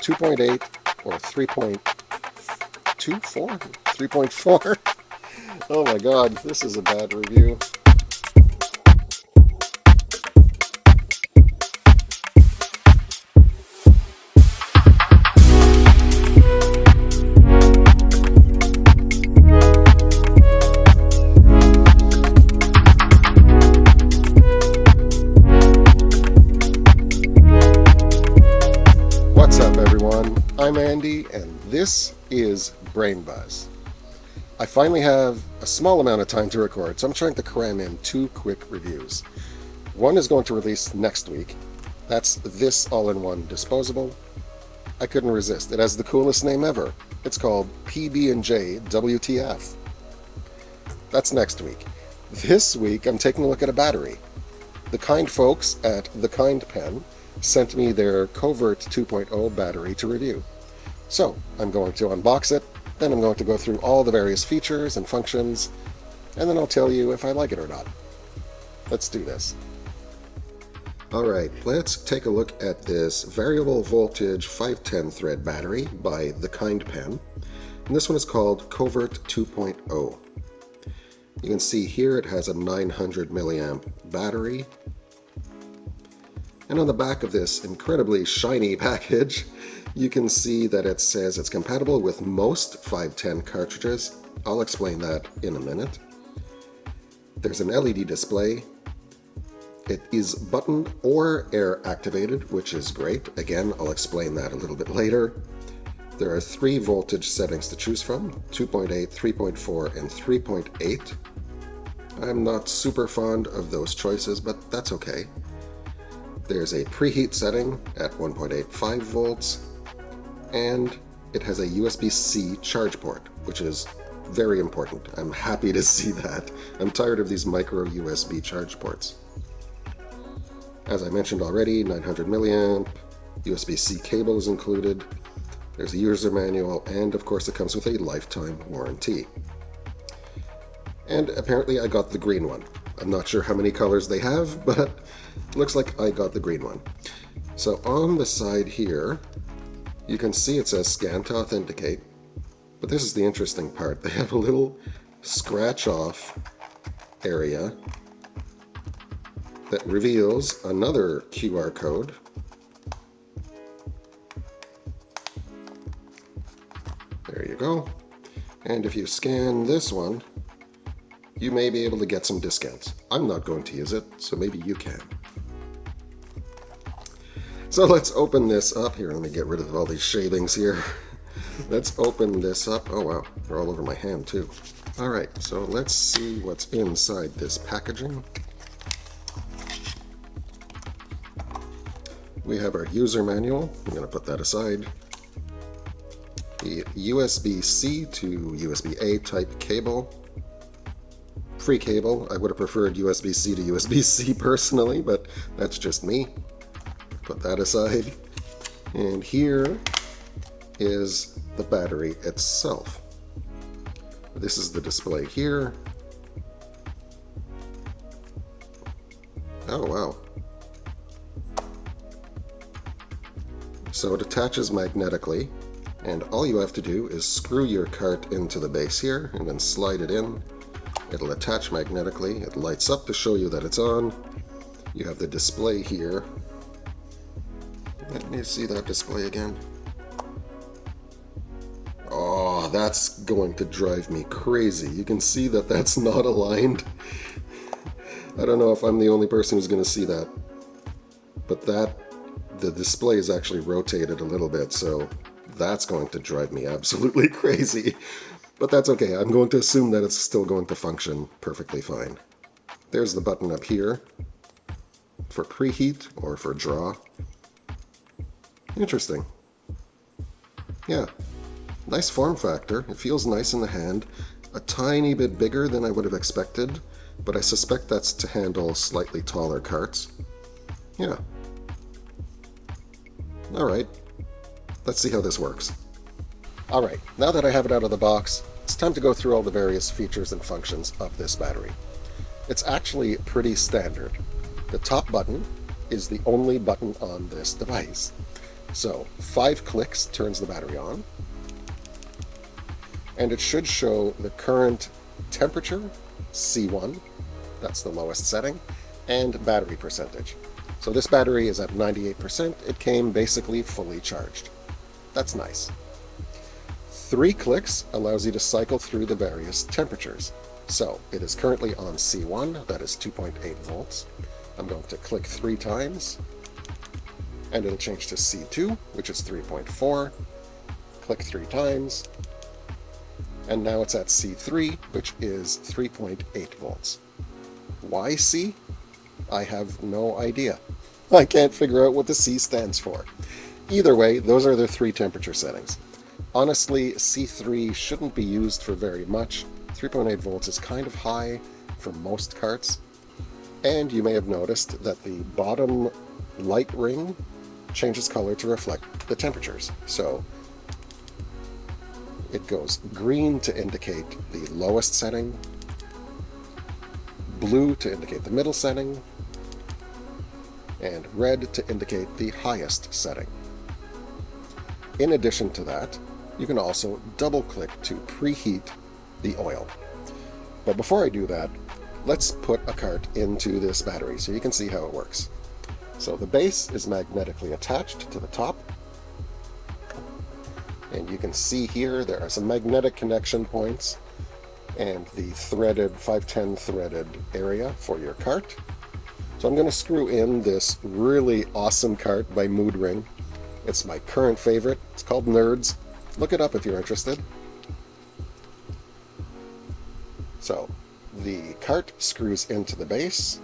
2.8 or 3.24? 3.4? Oh my god, this is a bad review. What's up everyone, I'm Andy and this is Brain Buzz. I finally have a small amount of time to record, so I'm trying to cram in 2 quick reviews. One is going to release next week. That's this all-in-one disposable. I couldn't resist. It has the coolest name ever. It's called PB&J WTF. That's next week. This week I'm taking a look at a battery. The kind folks at The Kind Pen sent me their Covert 2.0 battery to review. So I'm going to unbox it, then I'm going to go through all the various features and functions, and then I'll tell you if I like it or not. Let's do this. Alright, let's take a look at this variable voltage 510 thread battery by The Kind Pen. And this one is called Covert 2.0. You can see here it has a 900 milliamp battery. And on the back of this incredibly shiny package, you can see that it says it's compatible with most 510 cartridges. I'll explain that in a minute. There's an LED display. It is button or air activated, which is great. Again, I'll explain that a little bit later. There are 3 voltage settings to choose from, 2.8, 3.4, and 3.8. I'm not super fond of those choices, but that's okay. There's a preheat setting at 1.85 volts, and it has a USB-C charge port, which is very important. I'm happy to see that. I'm tired of these micro USB charge ports. As I mentioned already, 900 milliamp, USB-C cable is included. There's a user manual, and of course it comes with a lifetime warranty. And apparently I got the green one. I'm not sure how many colors they have, but looks like I got the green one. So on the side here, you can see it says scan to authenticate, but this is the interesting part. They have a little scratch off area that reveals another QR code. There you go. And if you scan this one, you may be able to get some discounts. I'm not going to use it, so maybe you can. So let's open this up. Here, let me get rid of all these shavings here. Let's open this up. Oh wow, they're all over my hand too. Alright, so let's see what's inside this packaging. We have our user manual. I'm going to put that aside. The USB-C to USB-A type cable. Free cable. I would have preferred USB-C to USB-C personally, but that's just me. Put that aside. And here is the battery itself. This is the display here. Oh wow. So it attaches magnetically, and all you have to do is screw your cart into the base here and then slide it in. It'll attach magnetically. It lights up to show you that it's on. You have the display here. Let me see that display again. Oh, that's going to drive me crazy. You can see that that's not aligned. I don't know if I'm the only person who's going to see that, but the display is actually rotated a little bit, so that's going to drive me absolutely crazy. But that's okay. I'm going to assume that it's still going to function perfectly fine. There's the button up here for preheat or for draw. Interesting. Yeah, nice form factor. It feels nice in the hand. A tiny bit bigger than I would have expected, but I suspect that's to handle slightly taller carts. Yeah. Alright, let's see how this works. Alright, now that I have it out of the box, it's time to go through all the various features and functions of this battery. It's actually pretty standard. The top button is the only button on this device. So 5 clicks turns the battery on, and it should show the current temperature, C1, that's the lowest setting, and battery percentage. So this battery is at 98%. It came basically fully charged. That's nice. 3 clicks allows you to cycle through the various temperatures. So it is currently on C1, that is 2.8 volts. I'm going to click 3 times, and it'll change to C2, which is 3.4. Click 3 times, and now it's at C3, which is 3.8 volts. Why C? I have no idea. I can't figure out what the C stands for. Either way, those are the 3 temperature settings. Honestly, C3 shouldn't be used for very much. 3.8 volts is kind of high for most carts. And you may have noticed that the bottom light ring changes color to reflect the temperatures. So it goes green to indicate the lowest setting, blue to indicate the middle setting, and red to indicate the highest setting. In addition to that, you can also double-click to preheat the oil. But before I do that, let's put a cart into this battery so you can see how it works. So the base is magnetically attached to the top, and you can see here there are some magnetic connection points and the threaded 510 threaded area for your cart. So I'm going to screw in this really awesome cart by Mood Ring. It's my current favorite. It's called Nerds. Look it up if you're interested. So the cart screws into the base,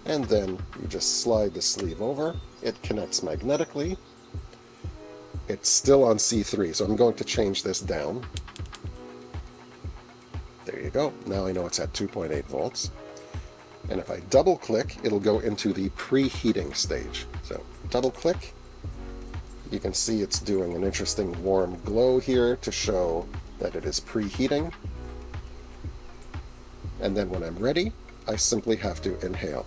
and then you just slide the sleeve over. It connects magnetically. It's still on C3, so I'm going to change this down. There you go. Now I know it's at 2.8 volts. And if I double click, it'll go into the preheating stage. So double click. You can see it's doing an interesting warm glow here to show that it is preheating. And then when I'm ready, I simply have to inhale.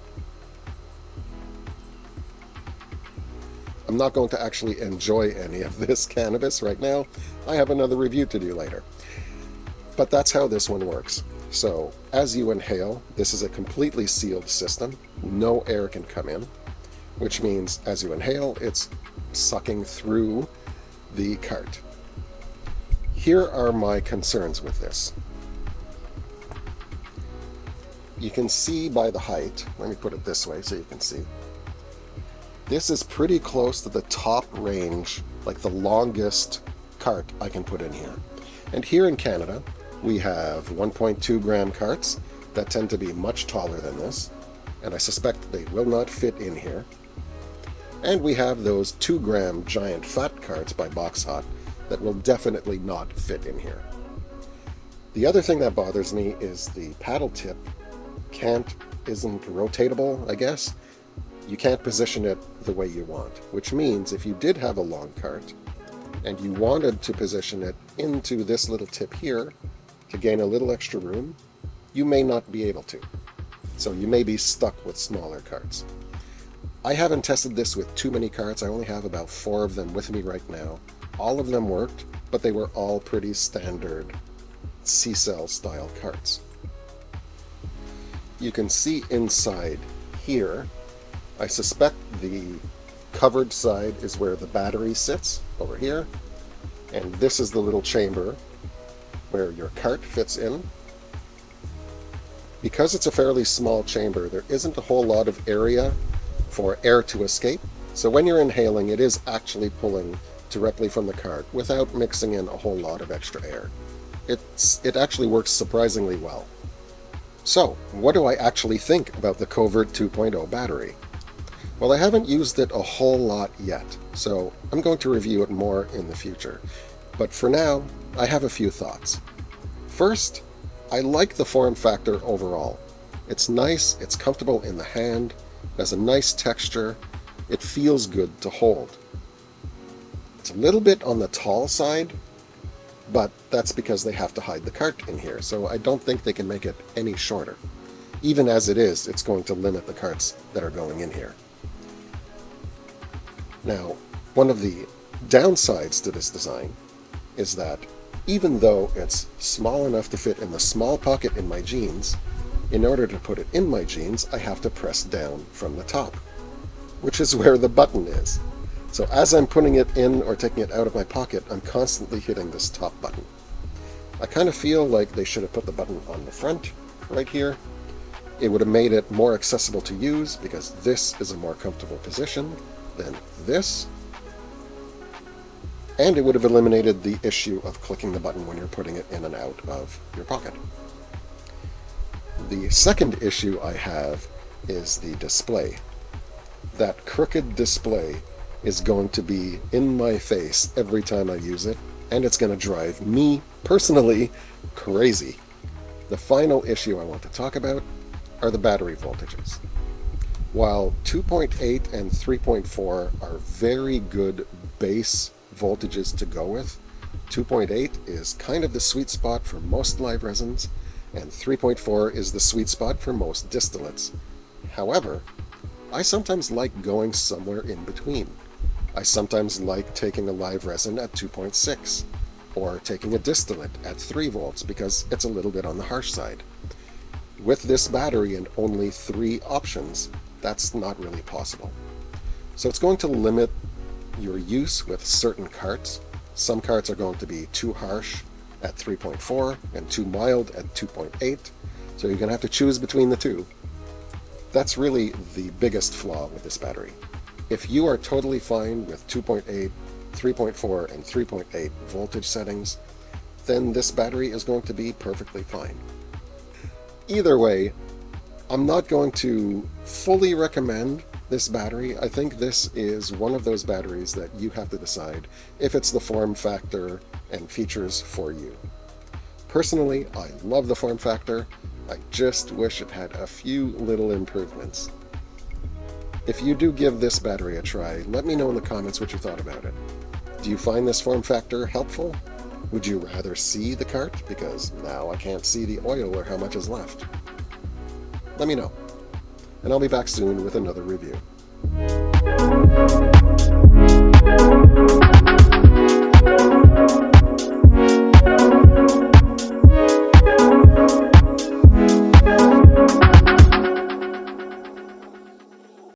I'm not going to actually enjoy any of this cannabis right now. I have another review to do later. But that's how this one works. So as you inhale, this is a completely sealed system. No air can come in, which means as you inhale, it's sucking through the cart. Here are my concerns with this. You can see by the height, let me put it this way so you can see. This is pretty close to the top range, like the longest cart I can put in here. And here in Canada, we have 1.2 gram carts that tend to be much taller than this, and I suspect they will not fit in here. And we have those 2 gram giant fat carts by Box Hot that will definitely not fit in here. The other thing that bothers me is the paddle tip isn't rotatable, I guess. You can't position it the way you want, which means if you did have a long cart and you wanted to position it into this little tip here to gain a little extra room, you may not be able to. So you may be stuck with smaller carts. I haven't tested this with too many carts. I only have about 4 of them with me right now. All of them worked, but they were all pretty standard C-cell style carts. You can see inside here, I suspect the covered side is where the battery sits, over here, and this is the little chamber where your cart fits in. Because it's a fairly small chamber, there isn't a whole lot of area for air to escape, so when you're inhaling, it is actually pulling directly from the cart without mixing in a whole lot of extra air. It actually works surprisingly well. So, what do I actually think about the Covert 2.0 battery? Well, I haven't used it a whole lot yet, so I'm going to review it more in the future. But for now, I have a few thoughts. First, I like the form factor overall. It's nice, it's comfortable in the hand, has a nice texture, it feels good to hold. It's a little bit on the tall side, but that's because they have to hide the cart in here, so I don't think they can make it any shorter. Even as it is, it's going to limit the carts that are going in here. Now, One of the downsides to this design is that even though it's small enough to fit in the small pocket in my jeans, in order to put it in my jeans, I have to press down from the top, which is where the button is. So as I'm putting it in or taking it out of my pocket, I'm constantly hitting this top button. I kind of feel like they should have put the button on the front, right here. It would have made it more accessible to use because this is a more comfortable position than this. And it would have eliminated the issue of clicking the button when you're putting it in and out of your pocket. The second issue I have is the display. That crooked display is going to be in my face every time I use it, and it's going to drive me, personally, crazy. The final issue I want to talk about are the battery voltages. While 2.8 and 3.4 are very good base voltages to go with, 2.8 is kind of the sweet spot for most live resins, and 3.4 is the sweet spot for most distillates. However, I sometimes like going somewhere in between. I sometimes like taking a live resin at 2.6, or taking a distillate at 3 volts because it's a little bit on the harsh side. With this battery and only 3 options, that's not really possible. So it's going to limit your use with certain carts. Some carts are going to be too harsh at 3.4 and too mild at 2.8, so you're going to have to choose between the two. That's really the biggest flaw with this battery. If you are totally fine with 2.8, 3.4, and 3.8 voltage settings, then this battery is going to be perfectly fine. Either way, I'm not going to fully recommend this battery. I think this is one of those batteries that you have to decide if it's the form factor and features for you. Personally, I love the form factor. I just wish it had a few little improvements. If you do give this battery a try, let me know in the comments what you thought about it. Do you find this form factor helpful? Would you rather see the cart? Because now I can't see the oil or how much is left. Let me know. And I'll be back soon with another review.